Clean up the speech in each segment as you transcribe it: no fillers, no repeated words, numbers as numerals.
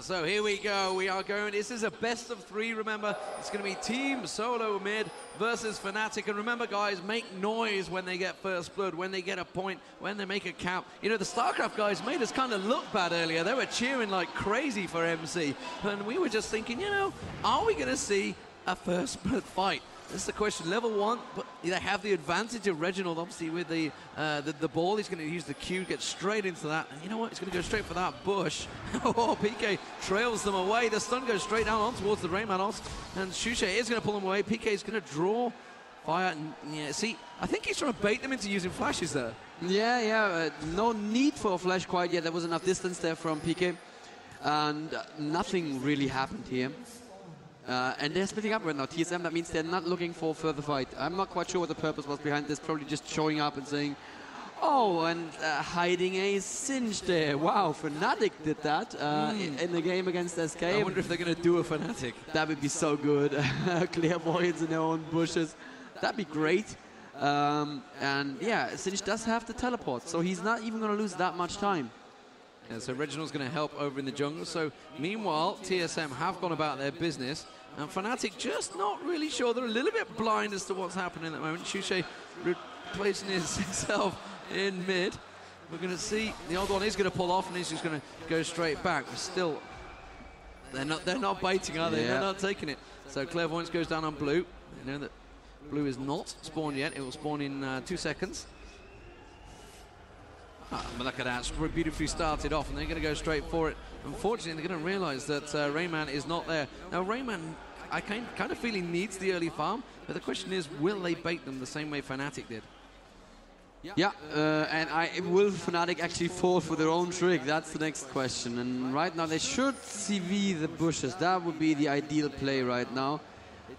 So here we go. We are going. This is a best of 3. Remember, it's going to be Team SoloMid versus Fnatic. And remember, guys, make noise when they get first blood, when they get a point, when they make a count. You know, the StarCraft guys made us kind of look bad earlier. They were cheering like crazy for MC, and we were just thinking, you know, are we going to see a first blood fight? That's the question. Level 1, but they have the advantage of Reginald, obviously, with the ball. He's going to use the Q, get straight into that. And you know what? He's going to go straight for that bush. Oh, PK trails them away. The stun goes straight down on towards the Rayman ult. And Shushei is going to pull them away. PK is going to draw fire. And, yeah, see, I think he's trying to bait them into using flashes there. Yeah. No need for a flash quite yet. There was enough distance there from PK. And nothing really happened here. And they're splitting up right now. TSM, that means they're not looking for further fight. I'm not quite sure what the purpose was behind this. Probably just showing up and saying, oh, and hiding a Singe there. Wow, Fnatic did that in the game against SK. I wonder if they're going to do a Fnatic. That would be so good. Clairvoyance in their own bushes. That'd be great. And yeah, Singe does have the teleport, so he's not even going to lose that much time. Yeah, so Reginald's going to help over in the jungle. So meanwhile, TSM have gone about their business. And Fnatic just not really sure. They're a little bit blind as to what's happening at the moment. Shushei replacing himself in mid. We're going to see TheOddOne is going to pull off, and he's just going to go straight back. But still, they're not baiting, are they? Yeah. They're not taking it. So Clairvoyance goes down on blue. You know that blue is not spawned yet. It will spawn in 2 seconds. But look at that, beautifully started off, and they're going to go straight for it. Unfortunately, they're going to realize that Rayman is not there. Now, Rayman, I kind of feel he needs the early farm, but the question is, will they bait them the same way Fnatic did? Yeah, and will Fnatic actually fall for their own trick? That's the next question. And right now, they should CV the bushes. That would be the ideal play right now.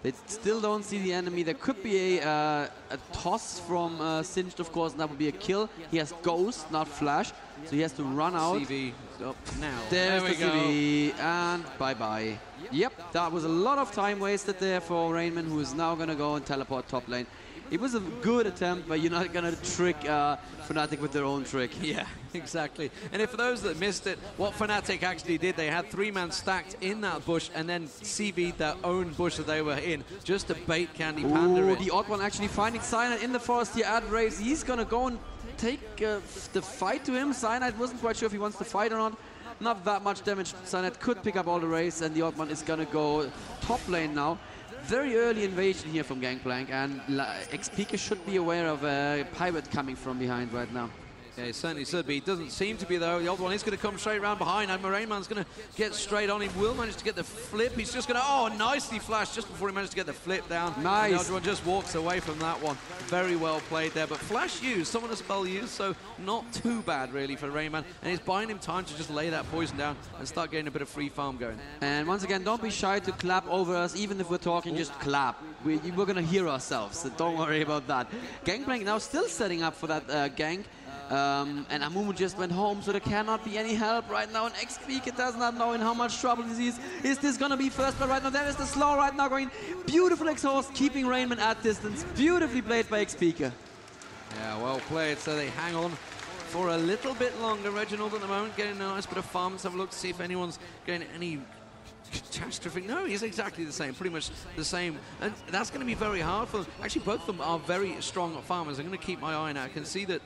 They still don't see the enemy. There could be a toss from Singed, of course, and that would be a kill. He has Ghost, not Flash, so he has to run out. CV up now. There's the CV, and bye-bye. Yep, that was a lot of time wasted there for Rainman, who is now going to go and teleport top lane. It was a good attempt, but you're not going to trick Fnatic with their own trick. Yeah, exactly. And if for those that missed it, what Fnatic actually did, they had 3-man stacked in that bush and then CV'd their own bush that they were in, just to bait Candy Panda in. TheOddOne actually finding Cyanide in the forest here at Raves. He's going to go and take the fight to him. Cyanide wasn't quite sure if he wants to fight or not. Not that much damage. Cyanide could pick up all the Raves, and TheOddOne is going to go top lane now. Very early invasion here from Gangplank, and XPK should be aware of a pirate coming from behind right now. Yeah, he certainly should be. He doesn't seem to be, though. TheOddOne is going to come straight around behind, and Rainman's going to get straight on. He will manage to get the flip. He's just going to, oh, nicely flashed just before he managed to get the flip down. Nice. TheOddOne just walks away from that one. Very well played there. But flash used, some of the spell used, so not too bad, really, for Rayman. And it's buying him time to just lay that poison down and start getting a bit of free farm going. And once again, don't be shy to clap over us. Even if we're talking, just clap. We're going to hear ourselves, so don't worry about that. Gangplank now still setting up for that gank. And Amumu just went home, so there cannot be any help right now. And XPK does not know in how much trouble this is. Is this going to be first blood right now? There is the slow right now going. Beautiful exhaust, keeping Rainman at distance. Beautifully played by XPK. Yeah, well played. So they hang on for a little bit longer. Reginald at the moment getting a nice bit of farm. Let's have a look to see if anyone's getting any catastrophe. No, he's exactly the same, pretty much the same, and that's going to be very hard for them. Actually, both of them are very strong farmers. I'm going to keep my eye on it. I can see that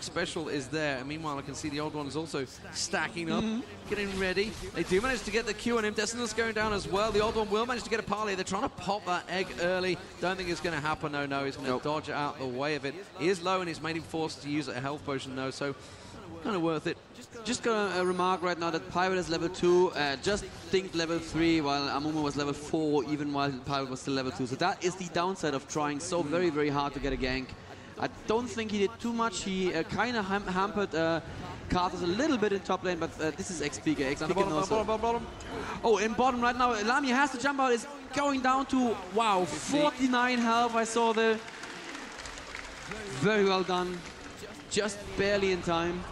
Special is there, and meanwhile I can see TheOddOne is also stacking up, getting ready. They do manage to get the Q on him. Destinus going down as well. TheOddOne will manage to get a parley. They're trying to pop that egg early. Don't think it's going to happen. No, he's going to dodge out the way of it. He is low, and it's made him forced to use a health potion, though, so kind of worth it. Just gonna remark right now that Pirate is level 2, just think level 3, while Amumu was level 4, even while Pirate was still level 2. So that is the downside of trying so very, very hard to get a gank. I don't think he did too much. He kind of hampered Carthus a little bit in top lane, but this is XPK. Bottom. Oh, in bottom right now, Lamia has to jump out. It's going down to, wow, 49 health I saw there. Very well done. Just barely in time.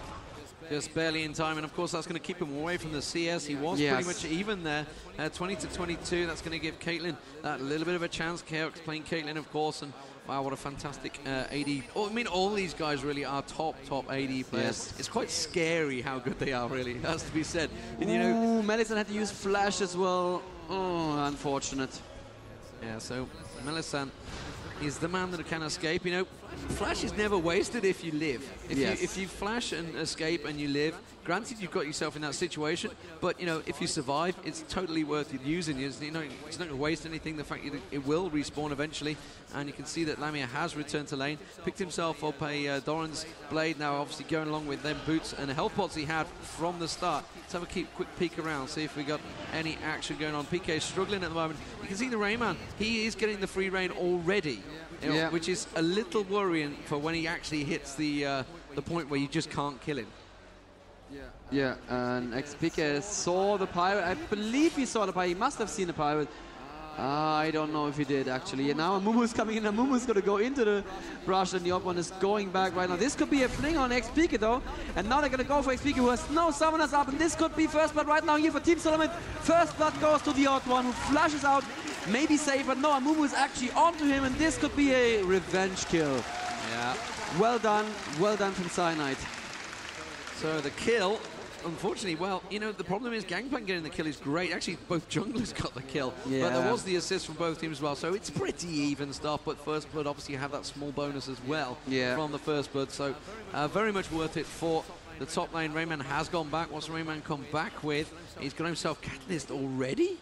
just barely in time, and of course that's going to keep him away from the CS. He was pretty much even there, 20 to 22. That's going to give Caitlyn that little bit of a chance. Chaos playing Caitlyn, of course, and wow, what a fantastic AD. Oh, I mean, all these guys really are top AD players. Yes. It's quite scary how good they are, really. It has to be said. And, you know, Melisande had to use Flash as well. Oh, unfortunate. Yeah, so Melisande is the man that can escape. You know, Flash is never wasted if you live. If you flash and escape and you live, granted you've got yourself in that situation, but you know, if you survive, it's totally worth it using. You know, it's not going to waste anything. The fact that it will respawn eventually, and you can see that Lamia has returned to lane, picked himself up a Doran's blade. Now, obviously going along with them boots and the health pots he had from the start. Let's have a quick peek around, see if we got any action going on. PK is struggling at the moment. You can see the Rayman. He is getting the free reign already. You know, which is a little worrying for when he actually hits the point where you just can't kill him. Yeah, and XPK saw the pirate. I believe he saw the pirate. He must have seen the pirate. I don't know if he did, actually. And now Amumu's coming in. Amumu's going to go into the brush, and TheOddOne is going back right now. This could be a fling on XPK, though. And now they're going to go for XPK, who has no summoners up. And this could be first blood right now here for Team SoloMid. First blood goes to TheOddOne, who flashes out. Maybe safe, but no, Amumu is actually onto him, and this could be a revenge kill. Yeah. Well done from Cyanide. So the kill, unfortunately, well, you know, the problem is Gangplank getting the kill is great. Actually, both junglers got the kill, but there was the assist from both teams as well, so it's pretty even stuff. But First Blood, obviously, you have that small bonus as well from the First Blood, so very much worth it for the top lane. Rayman has gone back. What's Rayman come back with? He's got himself Catalyst already?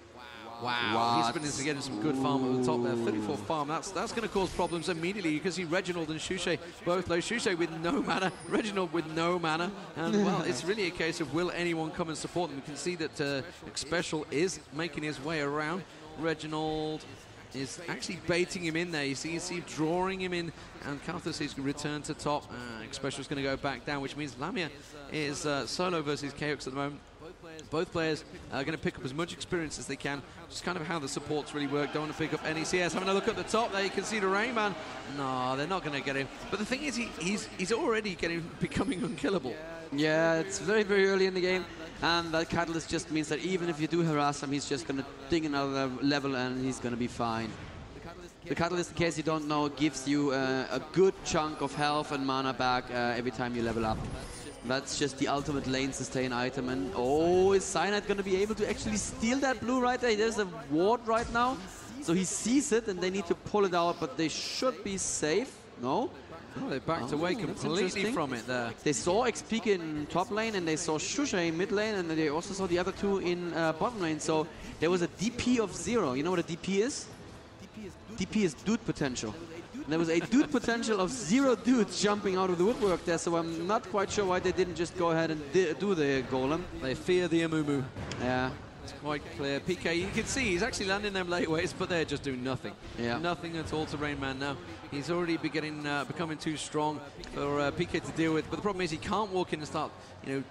Wow, he's been getting some good farm at the top there. 34 farm, that's going to cause problems immediately. You can see Reginald and Shushei both low. Shushei with no mana, Reginald with no mana. And, well, it's really a case of will anyone come and support them. You can see that Special is making his way around. Reginald is actually baiting him in there. You see drawing him in, and Karthus is returned to top. Special's going to go back down, which means Lamia is solo versus Chaos at the moment. Both players are going to pick up as much experience as they can. Just kind of how the supports really work. Don't want to pick up any CS. Having a look at the top there, you can see the Rayman. No, they're not going to get him. But the thing is, he's already becoming unkillable. Yeah, it's very early in the game. And that Catalyst just means that even if you do harass him, he's just going to dig another level and he's going to be fine. The Catalyst, in case you don't know, gives you a good chunk of health and mana back every time you level up. That's just the ultimate lane sustain item. And oh, is Cyanide going to be able to actually steal that blue right there? There's a ward right now. So he sees it and they need to pull it out, but they should be safe. No? Oh, they backed away completely from it there. They saw XP in top lane and they saw Shushei in mid lane, and they also saw the other two in bottom lane. So there was a DP of 0. You know what a DP is? DP is dude potential. There was a dude potential of 0 dudes jumping out of the woodwork there, so I'm not quite sure why they didn't just go ahead and do the golem. They fear the Amumu. Yeah. It's quite clear. PK, you can see he's actually landing them late ways, but they're just doing nothing. Yeah. Nothing at all to Rainman now. He's already becoming too strong for PK to deal with, but the problem is he can't walk in and start, you know,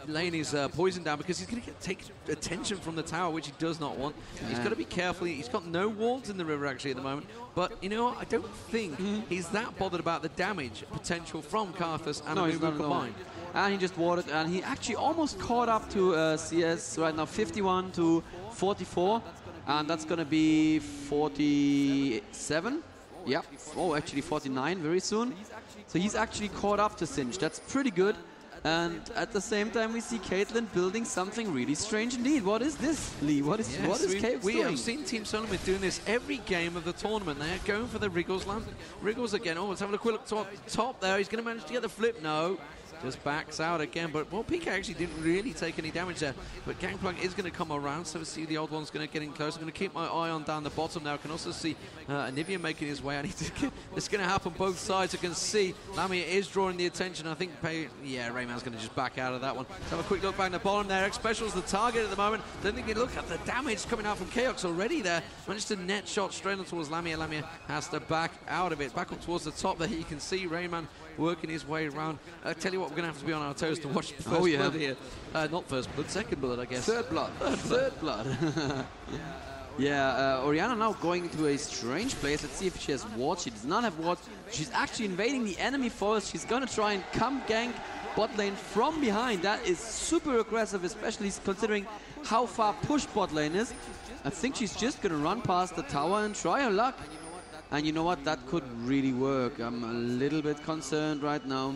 laying his poison down, because he's going to take attention from the tower, which he does not want. He's got to be careful. He's got no wards in the river actually at the moment, but you know what? I don't think he's that bothered about the damage potential from Karthus and Amumu combined. And he just warded, and he actually almost caught up to CS right now, 51 to 44, and that's going to be 47. Yeah. Oh, actually 49 very soon. So he's actually caught up to Singe. That's pretty good. And at the same time, we see Caitlyn building something really strange indeed. What is this, Lee? What is Caitlyn doing? We have seen Team SoloMid doing this every game of the tournament. They're going for the Wriggles land. Wriggles again. Oh, let's have a quick look top there. He's going to manage to get the flip. No. Just backs out again, but well, PK actually didn't really take any damage there. But Gangplank is going to come around, so we see TheOddOne's going to get in close. I'm going to keep my eye on down the bottom now. I can also see Anivia making his way. I need to get, it's going to happen both sides. I can see Lamia is drawing the attention. I think Rayman's going to just back out of that one. Let's have a quick look back in the bottom there. X-Special's the target at the moment. Don't think you look at the damage coming out from Chaos already there. Managed to net shot straight on towards Lamia. Lamia has to back out of it. Back up towards the top there. You can see Rayman working his way around. I tell you what, we're going to have to be on our toes to watch the first blood here. Not first blood, second blood, I guess. Third blood. Third blood. Yeah, Orianna now going into a strange place. Let's see if she has wards. She does not have wards. She's actually invading the enemy forest. She's going to try and come gank bot lane from behind. That is super aggressive, especially considering how far pushed bot lane is. I think she's just going to run past the tower and try her luck. And you know what? That could really work. I'm a little bit concerned right now.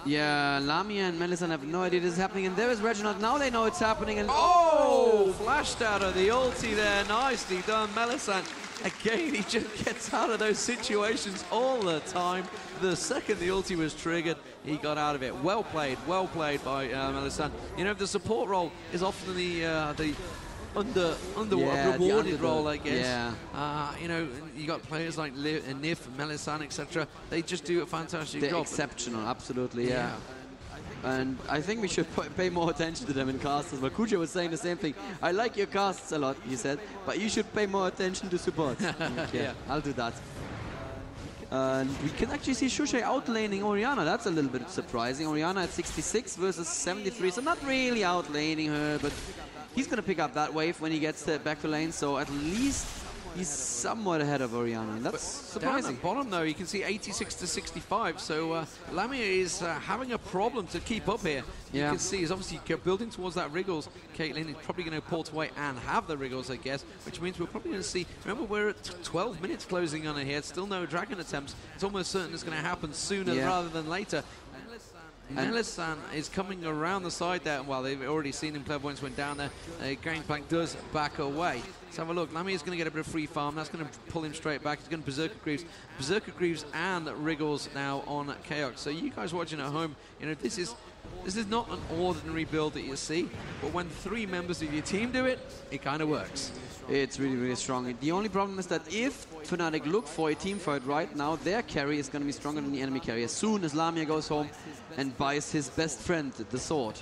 Yeah, Lamia and Melisande have no idea this is happening. And there is Reginald. Now they know it's happening. And oh! Flashed out of the ulti there. Nicely done, Melisande. Again, he just gets out of those situations all the time. The second the ulti was triggered, he got out of it. Well played by Melisande. You know, the support role is often the rewarded role, I guess. Yeah. You know, you got players like Nif, Melisande, etc. They just do a fantastic job. They're exceptional, absolutely, yeah. And I think we should pay more attention to them in casts as well. Kuja was saying the same thing. I like your casts a lot, he said, but you should pay more attention to support. Okay, yeah, I'll do that. And we can actually see Shushei outlaning Orianna. That's a little bit surprising. Orianna at 66 versus 73, so not really outlaning her, but he's going to pick up that wave when he gets back to lane, so at least he's somewhat ahead of Orianna, and that's surprising. Down at the bottom, though, you can see 86 to 65, so Lamia is having a problem to keep up here. You can see he's obviously building towards that Wriggles. Caitlyn is probably going to port away and have the Wriggles, I guess, which means we're probably going to see... Remember, we're at 12 minutes closing on it here. Still no dragon attempts. It's almost certain it's going to happen sooner rather than later. Melisande is coming around the side there. Well, they've already seen him. Clairvoyance went down there. Gangplank does back away. Let's have a look. Lamia is going to get a bit of free farm. That's going to pull him straight back. He's going to Berserker Greaves and Wriggles now on Chaos. So you guys watching at home, you know, this is not an ordinary build that you see, but when 3 members of your team do it, it kind of works. It's really, really strong. The only problem is that if Fnatic look for a team fight right now, their carry is going to be stronger than the enemy carry. As soon as Lamia goes home and buys his best friend, the sword.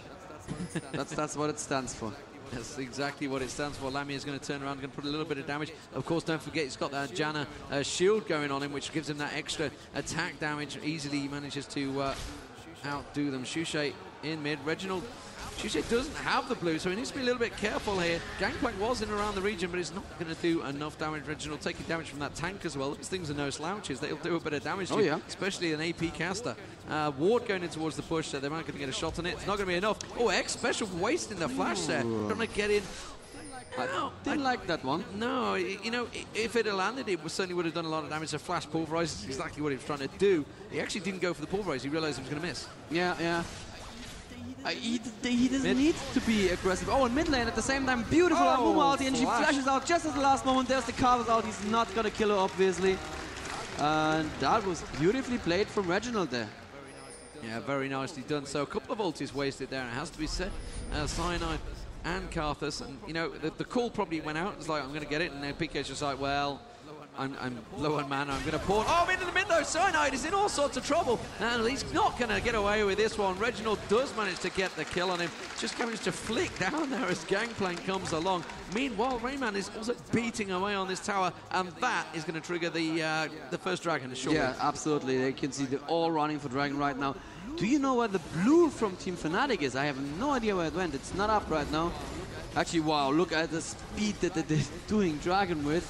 That's what it stands for. That's exactly what it stands for. Lamia is going to turn around, going to put a little bit of damage. Of course, don't forget he's got that Janna shield going on him, which gives him that extra attack damage. Easily he manages to outdo them. Shushei in mid. Reginald. Shushei doesn't have the blue, so he needs to be a little bit careful here. Gangplank was in around the region, but it's not going to do enough damage. Reginald taking damage from that tank as well. These things are no slouches. They'll do a bit of damage to you, especially an AP caster. Ward going in towards the push, so they're not going to get a shot on it. It's not going to be enough. Oh, X Special wasting the flash there. Trying to get in. I didn't like that one. No, you know, if it had landed, it certainly would have done a lot of damage. So flash pulverize is exactly what he was trying to do. He actually didn't go for the pulverize. He realized he was going to miss. Yeah. He doesn't need to be aggressive. Oh, and mid lane at the same time, beautiful Amumu ulti, and she flashes out just at the last moment. There's the Carver's out. He's not going to kill her, obviously. And that was beautifully played from Reginald there. Yeah, very nicely done. So a couple of ultis wasted there, and it has to be said. Cyanide and Karthus, and you know, the call probably went out. It's like, I'm going to get it, and then PK's just like, well, I'm low on mana, I'm going to port. Oh, into the mid though, Cyanide is in all sorts of trouble, and he's not going to get away with this one. Reginald does manage to get the kill on him, just managed to flick down there as Gangplank comes along. Meanwhile, Rayman is also beating away on this tower, and that is going to trigger the first dragon, surely. Yeah, absolutely. They can see they're all running for dragon right now. Do you know where the blue from Team Fnatic is? I have no idea where it went. It's not up right now. Actually, wow, look at the speed that they're doing dragon with.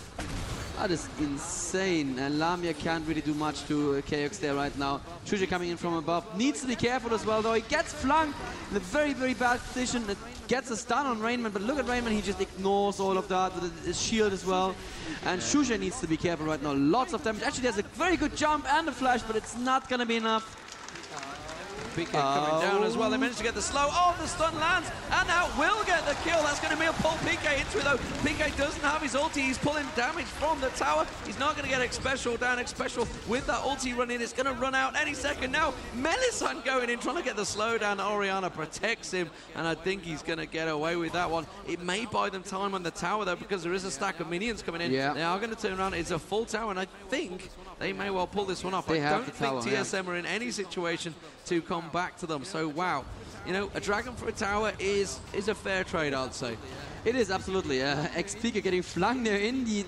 That is insane, and Lamia can't really do much to KX there right now. Shushei coming in from above. Needs to be careful as well, though. He gets flanked in a very, very bad position. It gets a stun on Rainman, but look at Rainman. He just ignores all of that with his shield as well. And Shushei needs to be careful right now. Lots of damage. Actually, there's a very good jump and a flash, but it's not going to be enough. PK coming down as well. They managed to get the slow. Oh, the stun lands, and now will get the kill. That's going to be a pull PK into it, though. PK doesn't have his ulti. He's pulling damage from the tower. He's not going to get X Special down. X Special with that ulti running. It's going to run out any second now. Melisande going in, trying to get the slow down. Orianna protects him, and I think he's going to get away with that one. It may buy them time on the tower, though, because there is a stack of minions coming in. Yeah. They are going to turn around. It's a full tower, and I think they may well pull this one up. I don't think TSM are in any situation to come back to them. So, wow. You know, a dragon for a tower is a fair trade, I'd say. It is, absolutely. XP getting flanked there into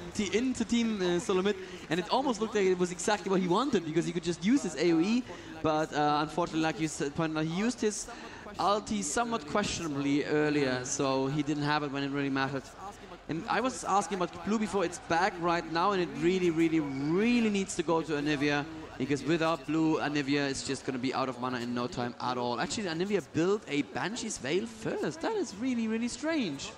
Team SoloMid, and it almost looked like it was exactly what he wanted, because he could just use his AoE, but unfortunately, like you said, he used his ulti somewhat questionably earlier, so he didn't have it when it really mattered. And I was asking about Blue before. It's back right now, and it really, really, really needs to go to Anivia. because without blue, Anivia is just going to be out of mana in no time at all. Actually, Anivia built a Banshee's Veil first. That is really, really strange.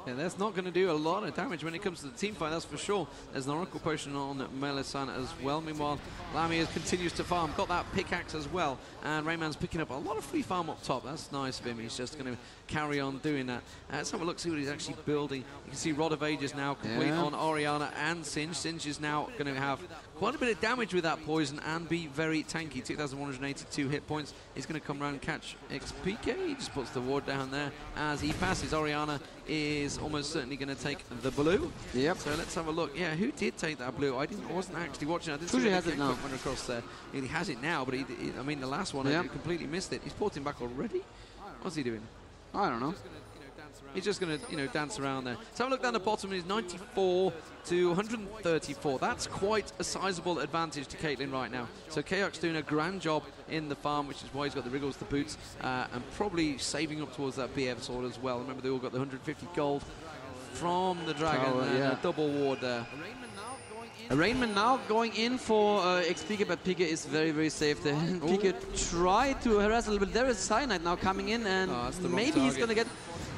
Yeah, that's not going to do a lot of damage when it comes to the team fight, that's for sure. There's an Oracle Potion on Melissan as well. Meanwhile, Lamia continues to farm. Got that pickaxe as well. And Rayman's picking up a lot of free farm up top. That's nice of him. He's just going to carry on doing that. Let's have a look, see what he's actually building. You can see Rod of Ages now complete on Orianna and Singe. Singe is now going to have quite a bit of damage with that poison and be very tanky. 2,182 hit points. He's going to come around and catch XPK. He just puts the ward down there as he passes. Orianna is almost certainly going to take the blue. Yep. So let's have a look. Yeah, who did take that blue? I wasn't actually watching. I didn't see Shushei has it now. Went across there. He has it now, but I mean, the last one, I completely missed it. He's porting back already. What's he doing? I don't know. He's just going to, dance around there. So have a look down the bottom. He's 94 to 134. That's quite a sizable advantage to Caitlyn right now. So Kaok's doing a grand job in the farm, which is why he's got the Wriggles, the boots, and probably saving up towards that BF sword as well. Remember, they all got the 150 gold from the dragon. A double ward there. Rainman now going in for XPK, but Pika is very, very safe there. Pika tried to harass a little bit. There is Cyanide now coming in, and maybe he's going to get...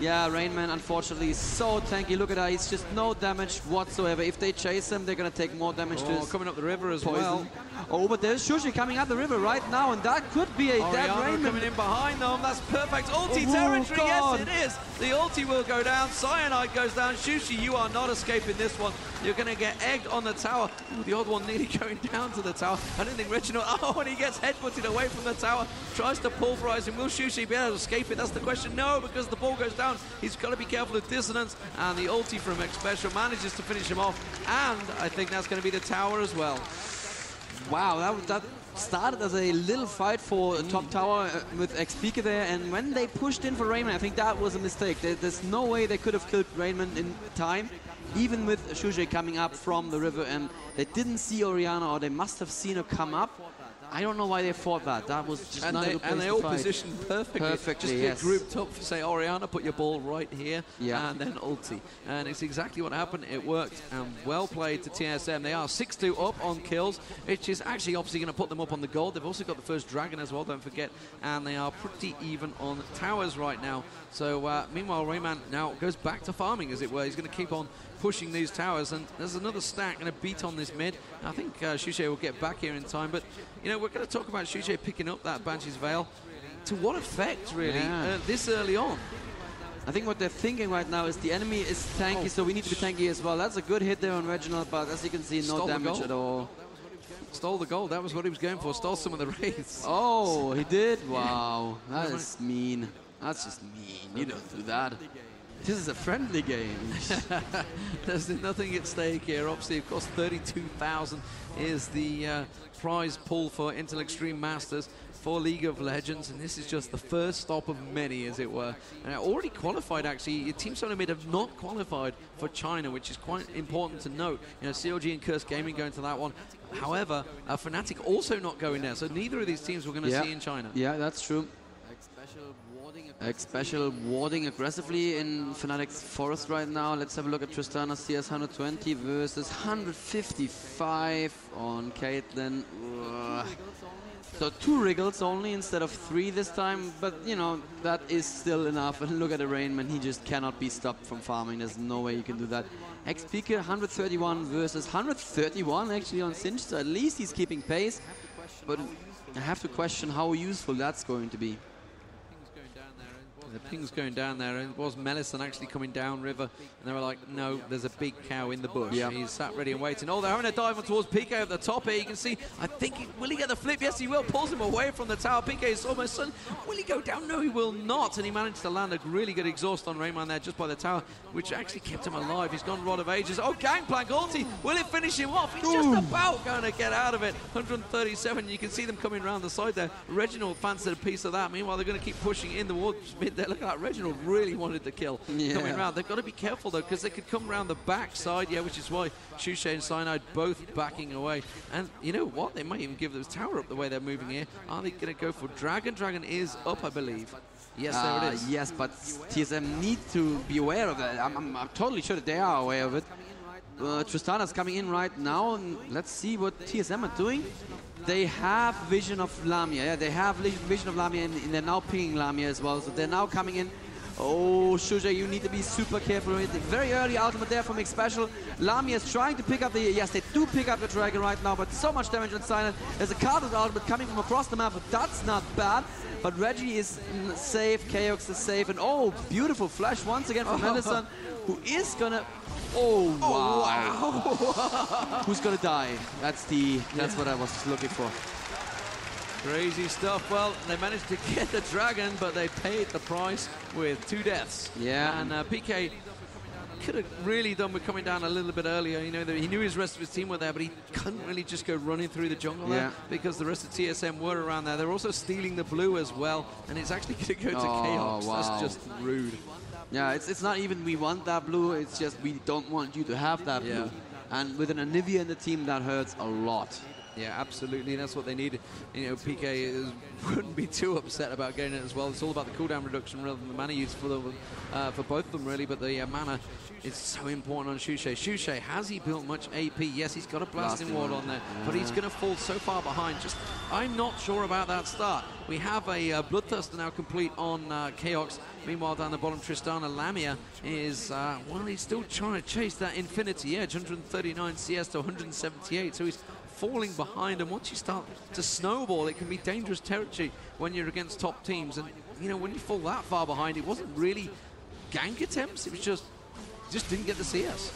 Yeah, Rainman, unfortunately, is so tanky. Look at that. He's just no damage whatsoever. If they chase him, they're going to take more damage to his coming up the river as poison. well. Oh, but there's Shushei coming up the river right now, and that could be a dead Rainman. Coming in behind them. That's perfect. Ulti territory. God. Yes, it is. The ulti will go down. Cyanide goes down. Shushei, you are not escaping this one. You're going to get egged on the tower. Ooh, the odd one nearly going down to the tower. I don't think Reginald... Oh, and he gets headbutted away from the tower. Tries to pulverize him. Will Shushei be able to escape it? That's the question. No, because the ball goes down. He's got to be careful of dissonance. And the ulti from X-Special manages to finish him off. And I think that's going to be the tower as well. Wow, that started as a little fight for top tower with XPK there, and when they pushed in for Rainman, I think that was a mistake. There's no way they could have killed Rainman in time, even with Shushei coming up from the river, and they didn't see Orianna, or they must have seen her come up. I don't know why they fought that. That was just not a good place and they to all fight. Positioned perfectly. Just get grouped up. Say, Orianna, put your ball right here, and then ulti. And it's exactly what happened. It worked, and well played to TSM. They are 6-2 up on kills, which is actually obviously going to put them up on the gold. They've also got the first dragon as well, don't forget. And they are pretty even on towers right now. So meanwhile, Rayman now goes back to farming, as it were. He's going to keep on pushing these towers, and there's another stack going to beat on this mid. I think Shushei will get back here in time, but we're going to talk about Shushei picking up that Banshee's Veil. To what effect, really, this early on? I think what they're thinking right now is the enemy is tanky, so we need to be tanky as well. That's a good hit there on Reginald, but as you can see, no damage at all. Stole the gold. That was what he was going for. Stole some of the raids. Oh, he did? Wow, that is mean. That's just mean. You don't do that. This is a friendly game. There's nothing at stake here. Obviously, of course, 32,000 is the prize pool for Intel Extreme Masters for League of Legends, and this is just the first stop of many, as it were. Already qualified, actually. Team SoloMid have not qualified for China, which is quite important to note. CLG and Curse Gaming going to that one. However, Fnatic also not going there, so neither of these teams we're going to see in China. Yeah, that's true. X-Special warding aggressively in Fnatic's forest right now. Let's have a look at Tristana. CS 120 versus 155 on Caitlyn. So 2 Wriggles only instead of 3 this time, but that is still enough. And look at the Rainman, he just cannot be stopped from farming. There's no way you can do that. XPK 131 versus 131 actually on Singe, so at least he's keeping pace. But I have to question how useful that's going to be. The ping's going down there, and it was Melissan actually coming down river, and they were like, no, there's a big cow in the bush. He's sat ready and waiting. Oh, they're having a dive towards PK at the top here. You can see, I think, will he get the flip? Yes, he will. Pulls him away from the tower. PK is almost sudden. Will he go down? No, he will not. And he managed to land a really good exhaust on Rayman there just by the tower, which actually kept him alive. He's gone Rod of Ages. Oh, Gangplank ulti. Will it finish him off? He's just about going to get out of it. 137. You can see them coming around the side there. Reginald fancied a piece of that. Meanwhile, they're going to keep pushing in the woods mid there. Look at that. Reginald really wanted to kill coming around. They've got to be careful, though, because they could come around the back side, which is why Shushei and Cyanide both backing away. And you know what? They might even give this tower up the way they're moving here. Are they going to go for Dragon? Dragon is up, I believe. Yes, there it is. Yes, but TSM need to be aware of that. I'm totally sure that they are aware of it. Tristana's coming in right now, and let's see what TSM are doing. They have vision of Lamia. Yeah, they have vision of Lamia, and they're now pinging Lamia as well. So they're now coming in. Oh, Shushei, you need to be super careful with it. Very early ultimate there from X-Special. Lamia is trying to pick up the... Yes, they do pick up the Dragon right now, but so much damage on Silent. There's a Cardinal ultimate coming from across the map, but that's not bad. But Reggie is safe, Chaos is safe, and oh, beautiful flash once again from Henderson, who is gonna... Oh, wow. Who's gonna die? That's what I was looking for. Crazy stuff. Well, they managed to get the Dragon, but they paid the price with 2 deaths. Yeah. And PK could have really done with coming down a little bit earlier. You know, he knew his rest of his team were there, but he couldn't really just go running through the jungle there because the rest of TSM were around there. They're also stealing the blue as well, and it's actually going to go to Chaos. Wow. That's just rude. Yeah, it's not even we want that blue, it's just we don't want you to have that blue. And with an Anivia in the team, that hurts a lot. Yeah, absolutely. That's what they need. You know, PK wouldn't be too upset about getting it as well. It's all about the cooldown reduction rather than the mana use for both of them, really. But the mana is so important on Shushei. Shushei, has he built much AP? Yes, he's got a blasting ward on there, but he's going to fall so far behind. I'm not sure about that start. We have a Bloodthirster now complete on Chaos. Meanwhile, down the bottom, Tristana Lamia is, well, he's still trying to chase that Infinity Edge, 139 CS to 178, so he's falling behind, and once you start to snowball, it can be dangerous territory when you're against top teams. And, you know, when you fall that far behind, it wasn't really gank attempts, it was just didn't get the CS.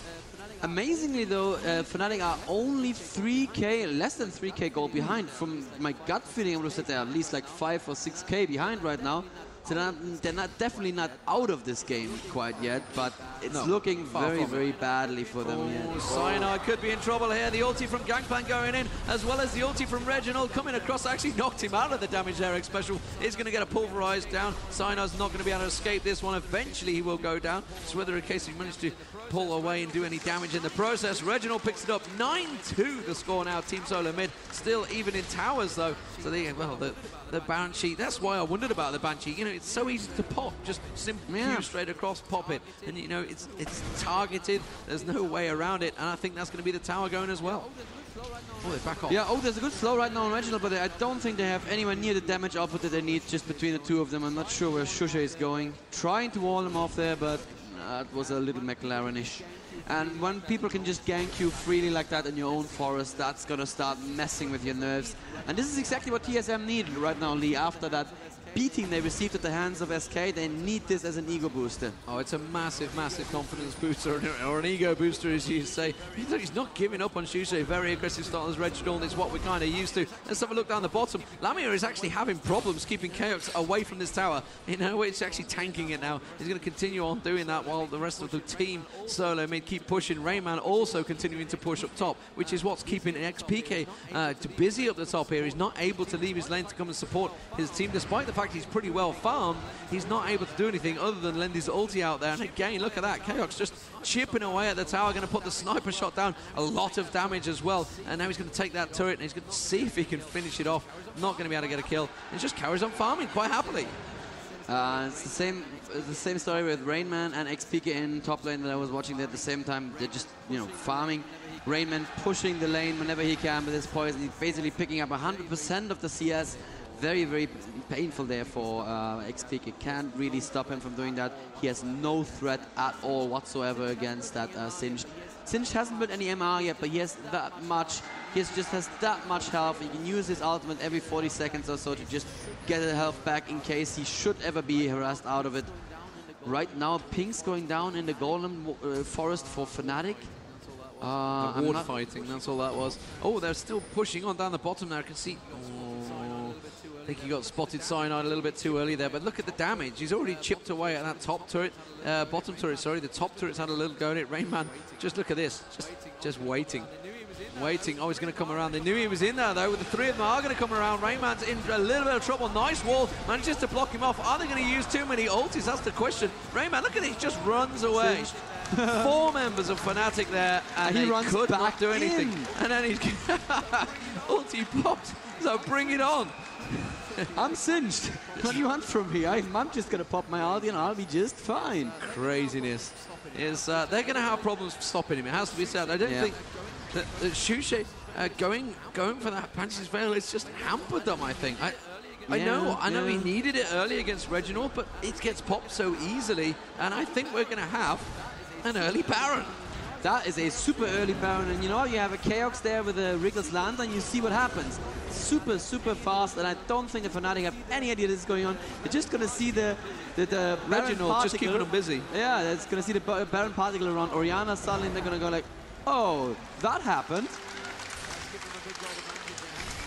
Amazingly though, Fnatic are only 3k, less than 3k gold behind. From my gut feeling, I would have said they're at least like 5 or 6k behind right now. So they're definitely not out of this game quite yet, but it's looking very badly for them. Cyanide could be in trouble here. The ulti from Gangplank going in, as well as the ulti from Reginald coming across, actually knocked him out of the damage there. X-Special is going to get a pulverized down. Cyanide's not going to be able to escape this one. Eventually he will go down. It's whether in case he managed to pull away and do any damage in the process. Reginald picks it up. 9-2 the score now. Team SoloMid still even in towers though. So the Banshee, that's why I wondered about the Banshee. You know, it's so easy to pop, just simply straight across, pop it. And you know, it's targeted, there's no way around it, and I think that's going to be the tower going as well. Oh, they back off. Yeah, there's a good flow right now on Reginald, but I don't think they have anywhere near the damage output that they need just between the two of them. I'm not sure where Shushei is going. Trying to wall him off there, but it was a little McLaren-ish. And when people can just gank you freely like that in your own forest, that's going to start messing with your nerves. And this is exactly what TSM need right now, Lee. After that beating they received at the hands of SK, they need this as an ego booster. Oh, it's a massive confidence booster, or an ego booster, as you say. He's not giving up on Shushei. Very aggressive start as Reginald. It's what we're kind of used to. Let's have a look down the bottom. Lamia is actually having problems keeping Chaos away from this tower. You know, it's actually tanking it now. He's going to continue on doing that while the rest of the team SoloMid keep pushing. Rayman also continuing to push up top, which is what's keeping XPK busy up the top here. He's not able to leave his lane to come and support his team, despite the fact he's pretty well farmed. He's not able to do anything other than lend his ulti out there. And again, look at that. Chaos just chipping away at the tower, going to put the sniper shot down. A lot of damage as well. And now he's going to take that turret and he's going to see if he can finish it off. Not going to be able to get a kill. And just carries on farming quite happily. It's the same story with Rainman and XPK in top lane that I was watching there at the same time. They're just, you know, farming. Rainman pushing the lane whenever he can with his poison. He's basically picking up 100% of the CS. Very painful there for XPK. Can't really stop him from doing that. He has no threat at all whatsoever against that Singed. Singed hasn't built any MR yet, but he has that much. He just has that much health. He can use his ultimate every 40 seconds or so to just get the health back in case he should ever be harassed out of it. Right now, ping's going down in the Golem Forest for Fnatic. Ward fighting, that's all that was. Oh, they're still pushing on down the bottom there. I can see. I think he got spotted Cyanide a little bit too early there, but look at the damage. He's already chipped away at that top turret, bottom turret, sorry. The top turret's had a little go at it. Rainman, just look at this, just waiting. Oh, he's going to come around. They knew he was in there, though. With the three of them are going to come around. Rainman's in a little bit of trouble. Nice wall. Manages to block him off. Are they going to use too many ultis? That's the question. Rayman, look at it. He just runs away. 4 members of Fnatic there, and he could not do anything. And then he's ulti popped. So bring it on. I'm singed. What do you want from me? I'm just going to pop my ulti and I'll be just fine. Craziness. is they're going to have problems stopping him. It has to be said. I don't think that Shushei going for that Pansy's Veil, it's just hampered them, I think. I know he needed it early against Reginald, but it gets popped so easily, and I think we're going to have an early Baron. That is a super early Baron, and you know, you have a Chaos there with a Wriggles Lantern, and you see what happens. Super, super fast, and I don't think the Fnatic have any idea this is going on. They're just going to see the Reginald just keeping them busy. Yeah, it's going to see the Baron particle around Orianna suddenly, and they're going to go like, oh, that happened.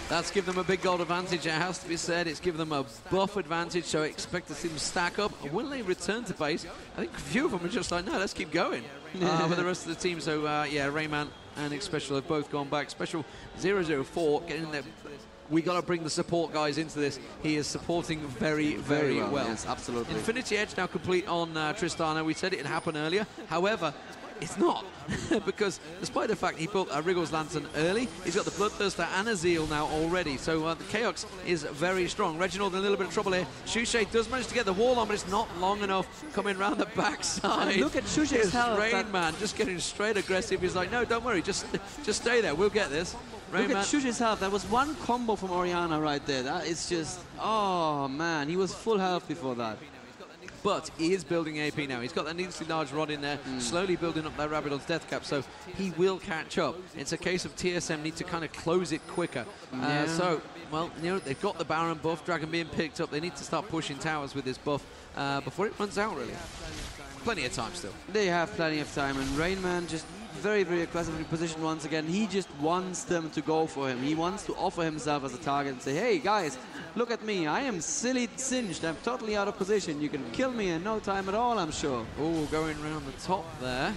That's given them a big gold advantage, it has to be said. It's given them a buff advantage, so I expect to see them stack up. And when they return to base, I think a few of them are just like, no, let's keep going with the rest of the team. So, yeah, Rayman and Xpecial have both gone back. Xpecial 004 getting in there. We got to bring the support guys into this. He is supporting very, very well. Yes, absolutely. Infinity Edge now complete on Tristana. We said it would happen earlier. However, it's not, because despite the fact he built a Wriggles Lantern early, he's got the Bloodthirster and a Zeal now already. So the Chaos is very strong. Reginald in a little bit of trouble here. Shushei does manage to get the wall on, but it's not long enough coming around the backside. And look at Shushei's health. Rainman just getting straight aggressive. He's like, no, don't worry, just stay there. We'll get this. Look at Shushei's health. That was one combo from Orianna right there. That is just, oh man, he was full health before that. But he is building AP now. He's got that needlessly large rod in there, slowly building up that Rabidon's death cap, so he will catch up. It's a case of TSM need to kind of close it quicker. So, well, you know, they've got the Baron buff, Dragon being picked up. They need to start pushing towers with this buff before it runs out, really. Plenty of time still. They have plenty of time, and Rainman just very, very aggressively positioned once again. He just wants them to go for him. He wants to offer himself as a target and say, hey, guys, look at me. I am silly cinched. I'm totally out of position. You can kill me in no time at all, I'm sure. Oh, going around the top there.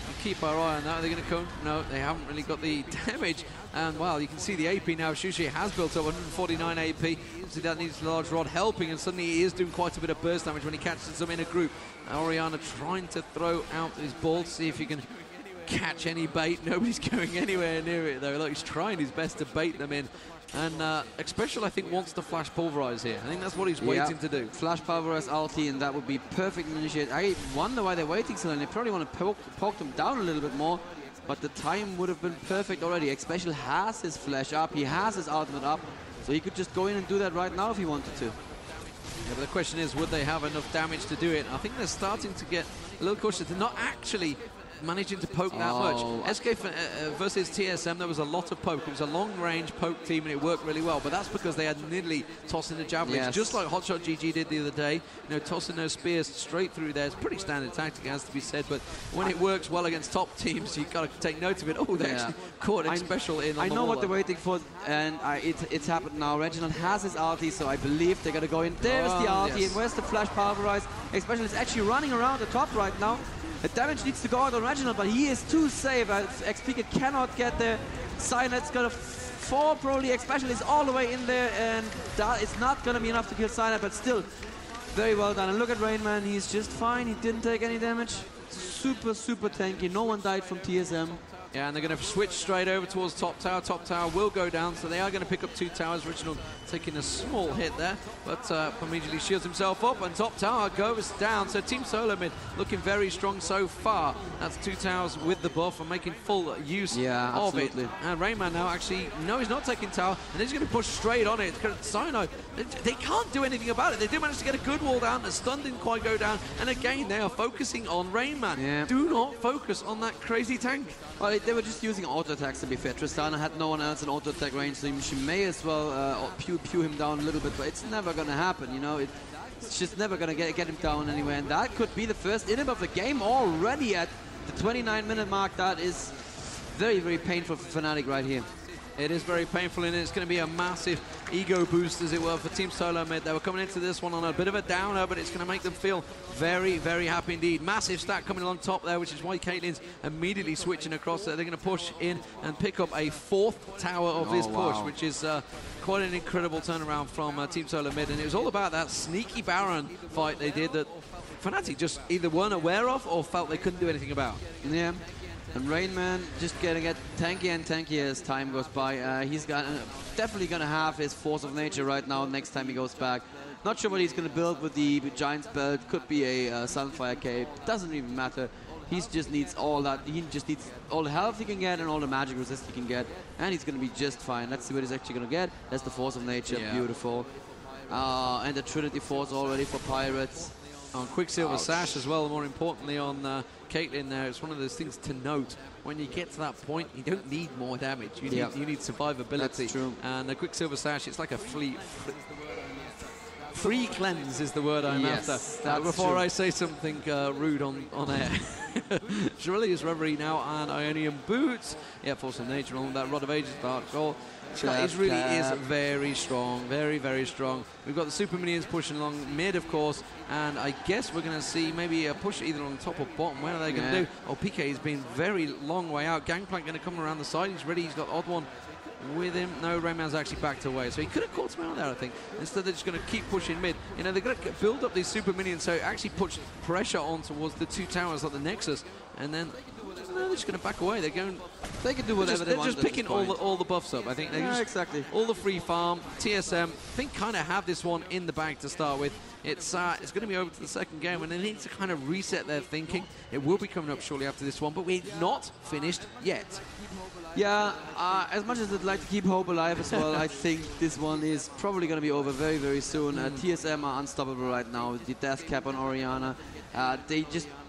We'll keep our eye on that. Are they going to come? No, they haven't really got the damage. And, well, you can see the AP now. Shushei has built up 149 AP. Obviously, that needs a large rod helping, and suddenly he is doing quite a bit of burst damage when he catches them in a group. Orianna trying to throw out his ball to see if he can catch any bait. Nobody's going anywhere near it, though. Look, he's trying his best to bait them in. And Xpecial, I think, wants to flash pulverize here. I think that's what he's waiting to do. Flash pulverize ulti, and that would be perfect initiate. I wonder why they're waiting so long. They probably want to poke them down a little bit more, but the time would have been perfect already. Xpecial has his flash up, he has his ultimate up, so he could just go in and do that right now if he wanted to. Yeah, but the question is, would they have enough damage to do it? I think they're starting to get a little cautious. They're not actually managing to poke that much. SK versus TSM, there was a lot of poke. It was a long-range poke team, and it worked really well. But that's because they had Nidalee tossing the javelins, just like Hotshot GG did the other day. You know, tossing those spears straight through there. It's a pretty standard tactic, it has to be said. But when it works well against top teams, you've got to take note of it. Oh, they actually caught Xpecial in. I know what they're waiting for, and it's happened now. Reginald has his ulti, so I believe they're going to go in. There's the ulti, and where's the flash pulverize? Xpecial is actually running around the top right now. The damage needs to go out on Reginald, but he is too safe. XP cannot get there. Cyanet's gonna fall probably. Xpecial is all the way in there, and that is not gonna be enough to kill Cyanet, but still very well done. And look at Rainman, he's just fine. He didn't take any damage. Super, super tanky. No one died from TSM. Yeah, and they're going to switch straight over towards top tower. Top tower will go down, so they are going to pick up 2 towers. Reginald taking a small hit there, but immediately shields himself up, and top tower goes down. So Team SoloMid looking very strong so far. That's 2 towers with the buff and making full use of it. And Rayman now actually, no, he's not taking tower, and he's going to push straight on it. Cyanide, they can't do anything about it. They do manage to get a good wall down. The stun didn't quite go down, and again, they are focusing on Rayman. Do not focus on that crazy tank. Well, they were just using auto attacks, to be fair. Tristana had no one else in auto attack range, so she may as well pew him down a little bit, but it's never going to happen, you know. It's just never going to get him down anywhere, and that could be the first inhib of the game already at the 29-minute mark. That is very, very painful for Fnatic right here. It is very painful, and it's going to be a massive ego boost, as it were, for Team SoloMid. They were coming into this one on a bit of a downer, but it's going to make them feel very, very happy indeed. Massive stack coming along top there, which is why Caitlyn's immediately switching across there. They're going to push in and pick up a 4th tower of this push, which is quite an incredible turnaround from Team SoloMid. And it was all about that sneaky Baron fight they did that Fnatic just either weren't aware of or felt they couldn't do anything about. Yeah. And Rainman just getting tankier and tankier as time goes by. He's definitely going to have his force of nature right now next time he goes back. Not sure what he's going to build with the Giant's Belt. Could be a Sunfire Cape. Doesn't even matter. He just needs all that. He just needs all the health he can get and all the magic resist he can get, and he's going to be just fine. Let's see what he's actually going to get. That's the Force of Nature, beautiful. And the Trinity Force already for Pirates. On Quicksilver Sash as well, more importantly on Caitlyn there. It's one of those things to note. When you get to that point, you don't need more damage. You need survivability. That's true. And the Quicksilver Sash, it's like a free cleanse is the word I'm after. Before I say something rude on air. Shirley's Reverie now and Ionian Boots. Yeah, Force of Nature on that Rod of Ages Dark Goal. It really is very strong, very, very strong. We've got the Super Minions pushing along mid, of course, and I guess we're going to see maybe a push either on top or bottom. What are they going to do? Oh, PK has been very long way out. Gangplank going to come around the side. He's ready. He's got OddOne with him. No, Rayman's actually backed away, so he could have caught him out there, I think. Instead, they're just going to keep pushing mid. You know, they're going to build up these Super Minions, so it actually puts pressure on towards the two towers like the Nexus, and then they're just going to back away. They can do whatever they want. They're just picking all the buffs up, I think. Exactly. All the free farm. TSM, I think, kind of have this one in the bag to start with. It's going to be over to the second game, and they need to kind of reset their thinking. It will be coming up shortly after this one, but we're not finished yet. Yeah, as much as I'd like to keep hope alive as well, I think this one is probably going to be over very, very soon. TSM are unstoppable right now with the death cap on Orianna.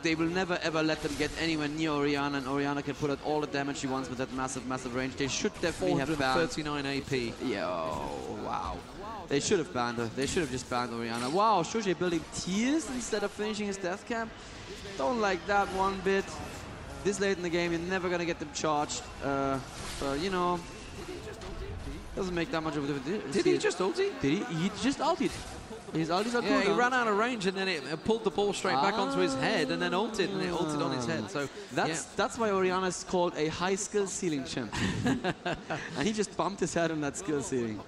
They will never ever let them get anywhere near Orianna, and Orianna can put out all the damage she wants with that massive range. They should definitely have banned 39 AP. Yeah, oh, wow. They should have banned her. They should have just banned Orianna. Wow, Shushei building tears instead of finishing his death cap. Don't like that one bit. This late in the game, you're never gonna get them charged. But you know, doesn't make that much of a difference. Did he just ulti? Did he? He just ulted. His ulti's on cooldown. He ran out of range and then it pulled the ball straight back onto his head and then ulted, and it ulted on his head. So that's why Orianna is called a high skill ceiling champion. And he just bumped his head on that skill ceiling.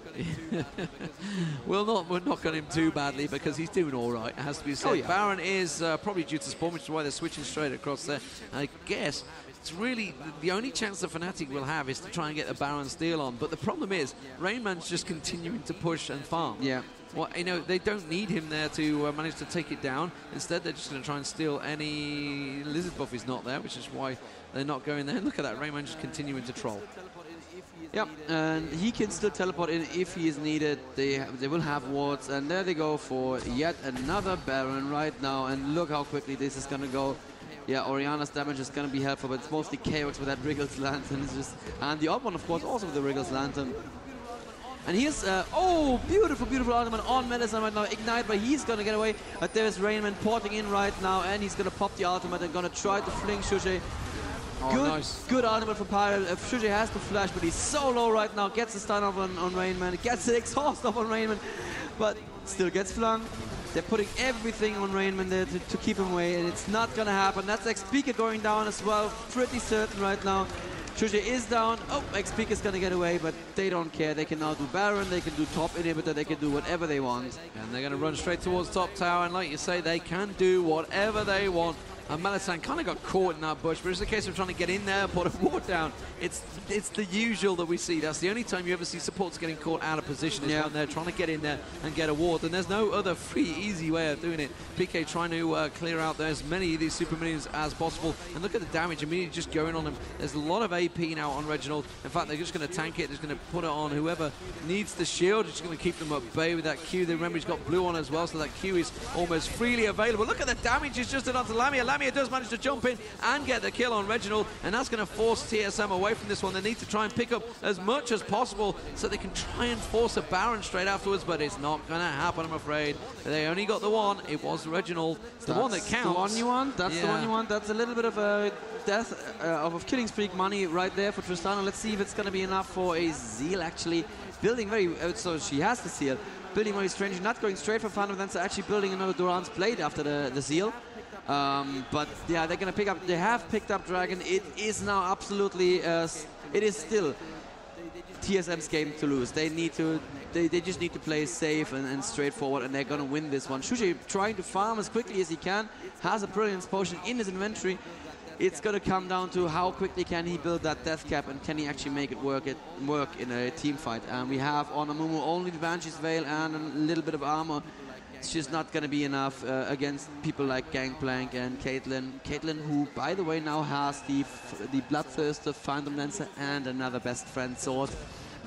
We're not got him too badly because he's doing all right, it has to be said. Oh, yeah. Baron is probably due to spawn, which is why they're switching straight across there. I guess it's really the only chance that Fnatic will have is to try and get a Baron steal on. But the problem is, Rainman's just continuing to push and farm. Yeah. Well, you know, they don't need him there to manage to take it down. Instead, they're just going to try and steal any Lizard buff is not there, which is why they're not going there. Look at that, Rayman just continuing to troll. Yep, and he can still teleport in if he is needed. They will have wards, and there they go for yet another Baron right now. And look how quickly this is going to go. Yeah, Orianna's damage is going to be helpful, but it's mostly Chaos with that Wriggles Lantern. It's just, and the OddOne, of course, also with the Wriggles Lantern. And here's, oh, beautiful, beautiful ultimate on Medicine right now. Ignite, but he's going to get away. But there's Rainman porting in right now, and he's going to pop the ultimate and going to try to fling Shushei. Oh, nice. Good ultimate for Pirate. Shushei has to flash, but he's so low right now. Gets the stun off on Rainman. Gets the exhaust off on Rainman, but still gets flung. They're putting everything on Rainman there to keep him away, and it's not going to happen. That's Xpeaker going down as well. Pretty certain right now. Shushei is down. Oh, Xpeaker is going to get away, but they don't care. They can now do Baron, they can do top inhibitor, they can do whatever they want. And they're going to run straight towards top tower, and like you say, they can do whatever they want. And Melisande kind of got caught in that bush, but it's a case of trying to get in there, put a ward down. It's the usual that we see. That's the only time you ever see supports getting caught out of position is when they're trying to get in there and get a ward. And there's no other free, easy way of doing it. PK trying to clear out as many of these super minions as possible. And look at the damage immediately just going on them. There's a lot of AP now on Reginald. In fact, they're just going to tank it. They're just going to put it on whoever needs the shield. It's just going to keep them at bay with that Q. They remember he's got blue on as well, so that Q is almost freely available. Look at the damage he's just done onto Lamia. Lamia does manage to jump in and get the kill on Reginald, and that's going to force TSM away from this one. They need to try and pick up as much as possible so they can try and force a Baron straight afterwards, but it's not going to happen, I'm afraid. They only got the one. It was Reginald. It's the one that counts. The one you want. That's the one you want. That's a little bit of a death of killing streak money right there for Tristana. Let's see if it's going to be enough for a Zeal, actually. Building very... so she has the Seal. Building very strange. Not going straight for fun, then actually building another Duran's Blade after the Zeal. But yeah, they're gonna pick up. They have picked up Dragon. It is now absolutely. It is still TSM's game to lose. They need to. They just need to play safe and straightforward, and they're gonna win this one. Shushei trying to farm as quickly as he can. Has a Brilliance Potion in his inventory. It's gonna come down to how quickly can he build that death cap, and can he actually make it work in a team fight. And we have on Amumu only the Banshee's Veil and a little bit of armor. it's just not going to be enough against people like Gangplank and Caitlyn. Caitlyn, who, by the way, now has the Bloodthirster, Phantom Lancer, and another best friend sword.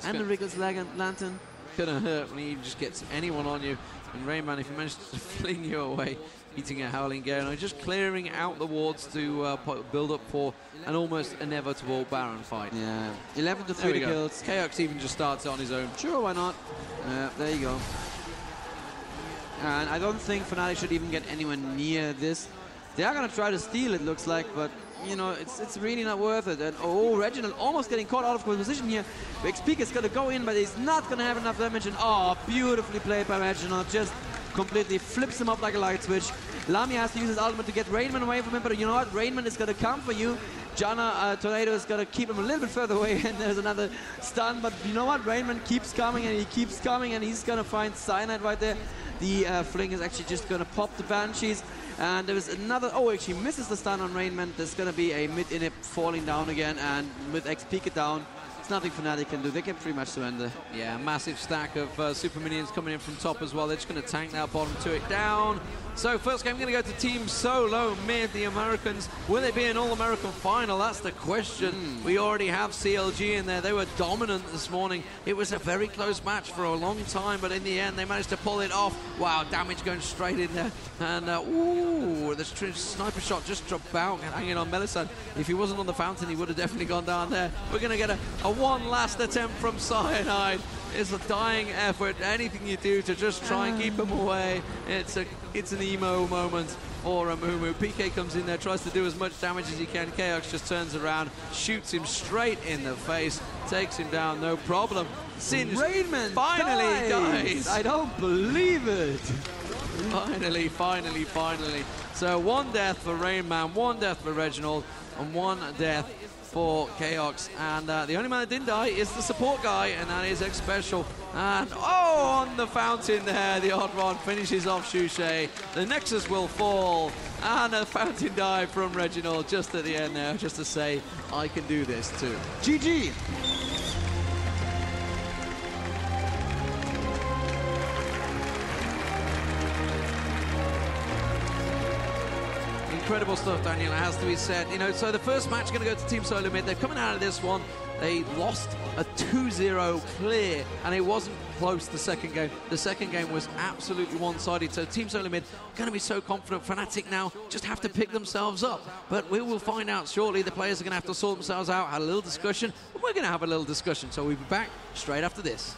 And the Wriggles Lantern. Gonna hurt when he just gets anyone on you. And Rainman, if he manages to fling you away, eating a Howling Gale, and just clearing out the wards to build up for an almost inevitable Baron fight. Yeah, 11 to 3 kills. Chaos even just starts it on his own. Sure, why not? There you go. And I don't think Fnatic should even get anywhere near this. They are going to try to steal, it looks like, but you know, it's really not worth it. And oh, Reginald almost getting caught out of position here. XP is going to go in, but he's not going to have enough damage. And oh, beautifully played by Reginald. Just completely flips him up like a light switch. Lami has to use his ultimate to get Rainman away from him, but you know what? Rainman is going to come for you. Janna Tornado is going to keep him a little bit further away, and there's another stun. But you know what? Rainman keeps coming, and he keeps coming, and he's going to find Cyanide right there. The Fling is actually just going to pop the Banshees. And there was another, oh, actually misses the stun on Rainman. There's going to be a mid-inhib falling down again, and with X-Peek it down, it's nothing Fnatic can do. They can pretty much surrender. Yeah, massive stack of super minions coming in from top as well. They're just going to tank that bottom to it down. So first game, we're going to go to Team SoloMid, the Americans. Will it be an All-American final? That's the question. We already have CLG in there. They were dominant this morning. It was a very close match for a long time, but in the end, they managed to pull it off. Wow, damage going straight in there. And, ooh, the sniper shot just about hanging on Melisande. If he wasn't on the fountain, he would have definitely gone down there. We're going to get a one last attempt from Cyanide. It's a dying effort. Anything you do to just try and keep him away. It's an emo moment for Amumu. PK comes in there, tries to do as much damage as he can. Chaos just turns around, shoots him straight in the face, takes him down, no problem. Singe finally dies. I don't believe it. Finally. So one death for Rainman, one death for Reginald, and one death for Chaos. And the only man that didn't die is the support guy, and that is X Special. And oh, on the fountain there, the TheOddOne finishes off Shushei. The Nexus will fall, and a fountain dive from Reginald just at the end there, just to say, I can do this too. GG. Incredible stuff, Daniel, it has to be said. You know, so the first match is going to go to Team SoloMid. They're coming out of this one. They lost a 2-0 clear, and it wasn't close the second game. The second game was absolutely one-sided. So Team SoloMid going to be so confident. Fnatic now just have to pick themselves up. But we will find out shortly. The players are going to have to sort themselves out, had a little discussion, and we're going to have a little discussion. So we'll be back straight after this.